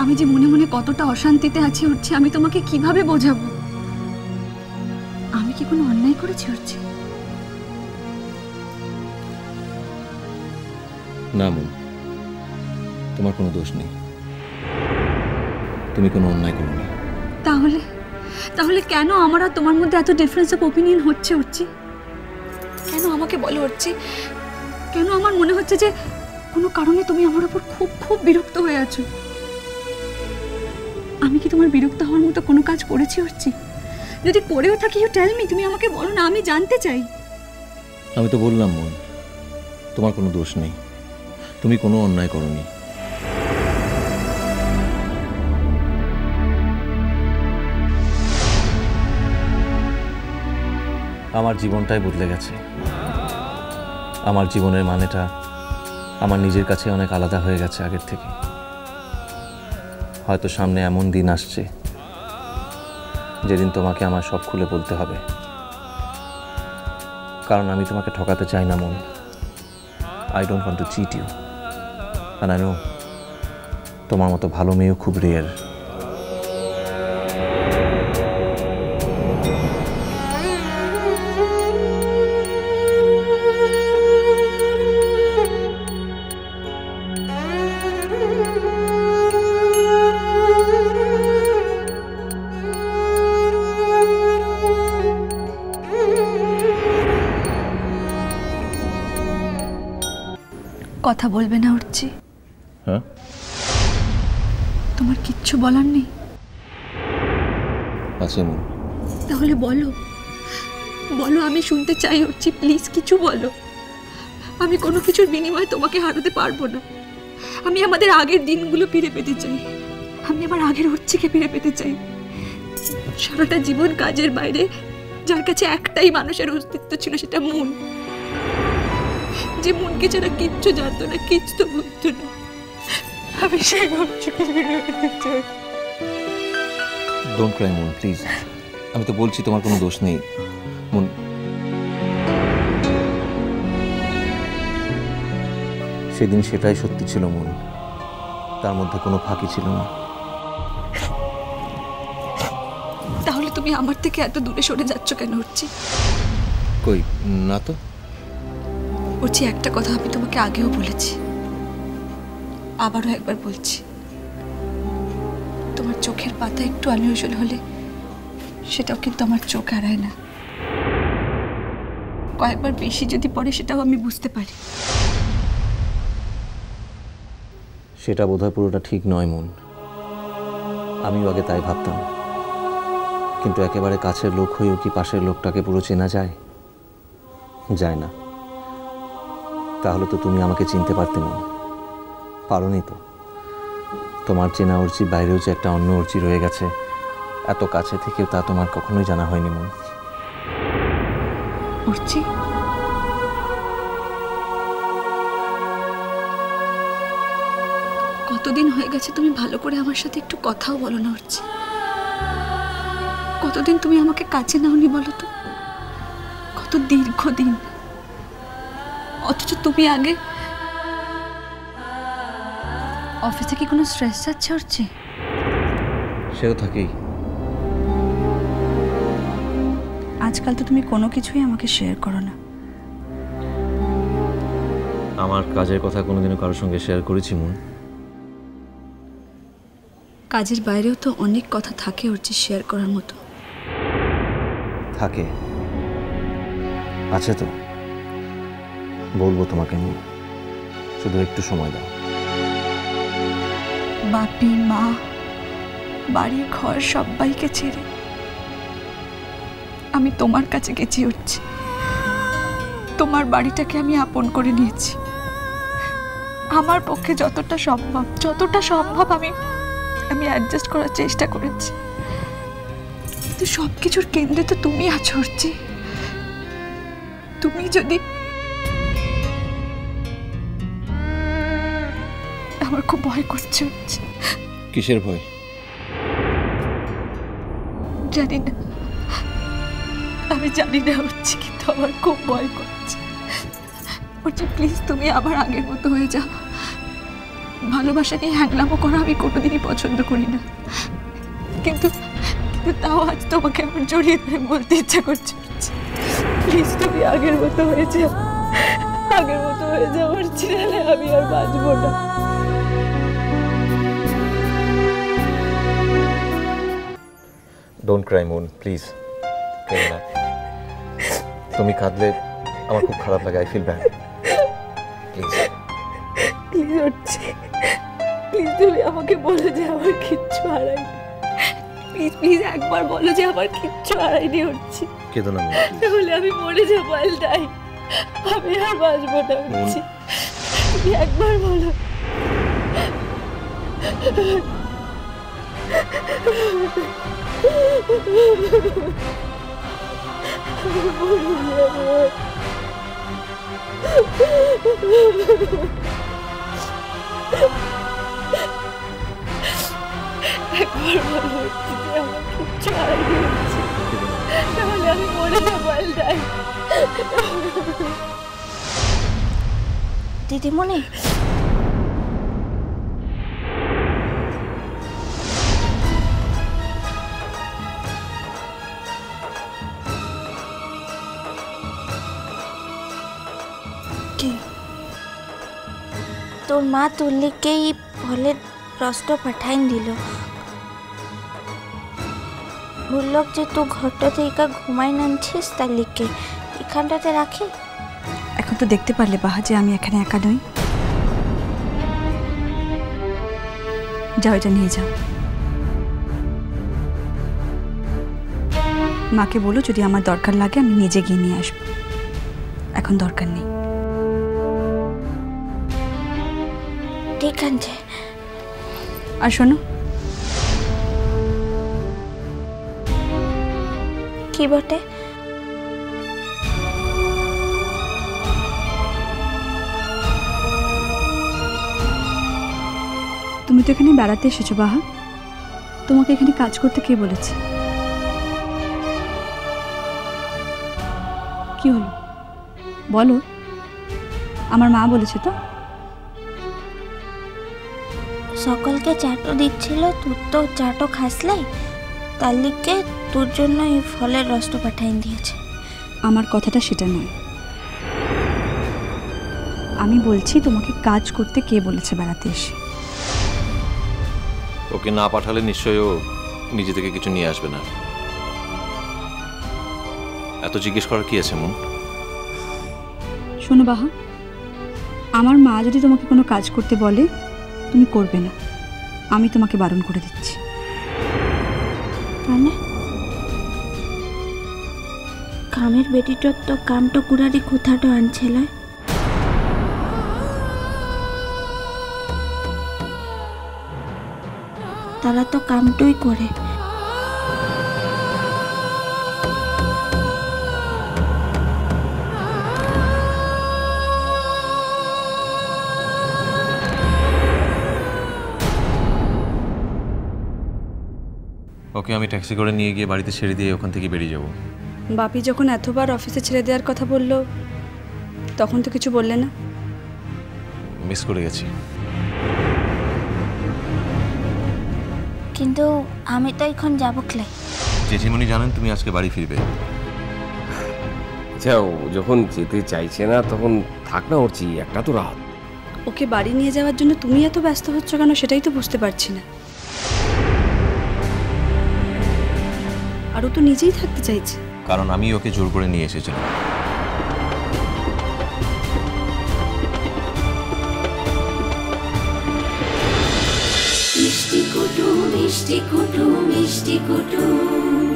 আমি যে মনে মনে কতটা অশান্তিতে আছি উঠছে, আমি তোমাকে কিভাবে বোঝাবো? আমি কি কোনো অন্যায় করেছি উঠছে? না মন, তোমার কোনো দোষ নেই, তুমি কোনো অন্যায় করোনি। তাহলে তাহলে কেন আমার আর তোমার মধ্যে এত ডিফারেন্স অফ ওপিনিয়ন হচ্ছে উঠছি? কেন আমাকে বলো উঠছি? কেন আমার মনে হচ্ছে যে কোনো কারণে তুমি আমার উপর খুব খুব বিরক্ত হয়ে আছো? আমি কি তোমার বিরক্ত হওয়ার মতো কোনো কাজ করেছি উঠছি? যদি করেও থাকি ইউ টেল মি, তুমি আমাকে বলো না, আমি জানতে চাই। আমি তো বললাম মন, তোমার কোনো দোষ নেই, তুমি কোনো অন্যায় করোনি। আমার জীবনটাই বদলে গেছে। আমার জীবনের মানেটা আমার নিজের কাছে অনেক আলাদা হয়ে গেছে আগের থেকে। হয়তো সামনে এমন দিন আসছে যেদিন তোমাকে আমার সব খুলে বলতে হবে, কারণ আমি তোমাকে ঠকাতে চাই না মন। I don't want to cheat you, and I know তোমার মতো ভালো মেয়েও খুব রেয়ার। কথা বলবে না উঠছি? হ্যাঁ, তোমার কিচ্ছু বলার নেই? আছে মন। তাহলে বলো, বলো, আমি শুনতে চাই উঠছি, প্লিজ কিছু বলো। আমি কোনো কিছুর বিনিময়ে তোমাকে হারাতে পারবো না। আমি আমাদের আগের দিনগুলো ফিরে পেতে চাই। আমি আমার আগের উচ্ছিকে ফিরে পেতে চাই। সারাটা জীবন কাজের বাইরে যার কাছে একটাই মানুষের অস্তিত্ব ছিল, সেটা মন। যে মনকে ছাড়া কিচ্ছু জানতো না, কিচ্ছু বুঝতো না। আমি সেই উচ্ছিকে ফিরে পেতে চাই। ডোন্ট ক্রাই মন, প্লিজ। আমি তো বলছি তোমার কোনো দোষ নেই মন। সেদিন সেটাই সত্যি ছিল মন, তার মধ্যে কোনো ফাঁকি ছিল না। তাহলে তুমি আমার থেকে এত দূরে সরে যাচ্ছ কেন উঠছি? কই না তো। উঠছি, একটা কথা আমি তোমাকে আগেও বলেছি, আবারও একবার বলছি। তোমার চোখের পাতা একটু আনইউজুয়াল হলে সেটাও কিন্তু আমার চোখ এড়ায় না। কয়েকবার বেশি যদি পড়ে সেটাও আমি বুঝতে পারি। সেটা বোধহয় পুরোটা ঠিক নয় মন, আমিও আগে তাই ভাবতাম। কিন্তু একেবারে কাছের লোক হয়েও কি পাশের লোকটাকে পুরো চেনা যায়? যায় না। তাহলে তো তুমি আমাকে চিনতে পারতে না, পারোনি তো। তোমার চেনা অর্জির বাইরেও যে একটা অন্য অর্জি রয়ে গেছে এত কাছে থেকেও, তা তোমার কখনোই জানা হয়নি মন। অর্জি, কতদিন হয়ে গেছে তুমি ভালো করে আমার সাথে একটু কথাও বলো না অর্জি? কতদিন তুমি আমাকে কাছে নাওনি বলো তো? কত দীর্ঘদিন। অথচ তুমি আগে অফিসে কি কোনো স্ট্রেস যাচ্ছে অর্জি? সেও থাকেই। আজকাল তো তুমি কোনো কিছুই আমাকে শেয়ার করো না। আমার কাজের কথা কোনোদিনও কারোর সঙ্গে শেয়ার করেছি মন? কাজের বাইরেও তো অনেক কথা থাকে অর্জি শেয়ার করার মতো। থাকে, আছে তো, বলবো তোমাকে মন, শুধু একটু সময় দাও। বাপি, মা, বাড়ি ঘর সবাইকে ছেড়ে আমি তোমার কাছে গেছি উঠছি। তোমার বাড়িটাকে আমি আপন করে নিয়েছি। আমার পক্ষে যতটা সম্ভব আমি অ্যাডজাস্ট করার চেষ্টা করেছি। কিন্তু সবকিছুর কেন্দ্রে তো তুমি আছো উঠছি। তুমি যদি, আমার খুব ভয় করছে উঠছি। কিসের ভয়? জানি না, আমি জানি না উঠছি, কিন্তু আমার খুব ভয় করছে। উঠছি, প্লিজ তুমি আবার আগের মতো হয়ে যাও। ভালোবাসাকে হ্যাংলামো করা আমি কোনোদিনই পছন্দ করি না, কিন্তু তাও আজ তোমাকে আমার জড়িয়ে ধরে বলতে ইচ্ছা করছে, প্লিজ তুমি আগের মতো হয়ে যাও, আগের মতো হয়ে যাও, আর চিরালে আমি আর বাঁচবো না। ডোন্ট ক্রাই মুন, প্লিজ কেঁদো না। তুমি কাঁদলে আমার খুব খারাপ লাগে, I feel bad. Please please হচ্ছে, প্লিজ তুমি আমাকে বলো যে আমার কিচ্ছু হারায়নি, প্লিজ প্লিজ একবার বলো যে আমার কিচ্ছু হারায়নি হচ্ছে। কেঁদো না, তাহলে আমি মরে যাবো, আলটাই আমি আর বাঁচবো না হচ্ছে, তুমি একবার বলো। একবার বলো যে আমার কিচ্ছু হারায়নি হচ্ছে, তাহলে আমি মরে যাবো, আলটাই। দিদিমণি, কি তোর মা তুল্লিকে এই ফলের রসটা পাঠাইন দিল, বলল যে তুই ঘরটা থেকে ঘুমাই নামছিস, তার লিখে এখানটাতে রাখি। এখন তো দেখতে পারলে বাহা যে আমি এখানে একা নই। যাও, এটা নিয়ে যাও, মাকে বলো যদি আমার দরকার লাগে আমি নিজে গিয়ে নিয়ে আসবো, এখন দরকার নেই। ঠিক আছে। আর শোনো, কি বটে? তুমি তো এখানে বেড়াতে এসেছো বাহা, তোমাকে এখানে কাজ করতে কে বলেছে? কি হলো বলো, আমার মা বলেছে তো? সকলকে চাটও দিচ্ছিল, তুই তো চাটও খাসলাই, তার লিখে তোর জন্য এই ফলের রসটা পাঠাইন দিয়েছে। আমার কথাটা সেটা নয়, আমি বলছি তোমাকে কাজ করতে কে বলেছে বেড়াতে এসে? ওকে না পাঠালে নিশ্চয়ই ও নিজে থেকে কিছু নিয়ে আসবে না। এত জিজ্ঞেস করার কি আছে মন? শোনো বাহা, আমার মা যদি তোমাকে কোনো কাজ করতে বলে তুমি করবে না, আমি তোমাকে বারণ করে দিচ্ছি। মানে কামের বেটিটার তো কামটা কুড়ারি কোথাটা আনছিল, তারা তো কামটুই করে। ওকে আমি ট্যাক্সি করে নিয়ে গিয়ে বাড়িতে ছেড়ে দিয়ে ওখান থেকে বেরিয়ে যাব। বাপি যখন এতবার অফিসে ছেড়ে দেওয়ার কথা বললো তখন তো কিছু বললে না? মিস করে গেছি। কিন্তু আমি তো এখন যাবো ক্লাই। জেঠিমণি জানেন তুমি আজকে বাড়ি ফিরবে। যাও, যখন যেতে চাইছে না তখন থাক না, ওরছি একটা তো রাত। ওকে বাড়ি নিয়ে যাওয়ার জন্য তুমি এত ব্যস্ত হচ্ছ কেন সেটাই তো বুঝতে পারছি না। আর ও তো নিজেই থাকতে চাইছে। কারণ আমি ওকে জোর করে নিয়ে এসেছিলাম। মিষ্টি কুটুম মিষ্টি কুটুম মিষ্টি কুটুম।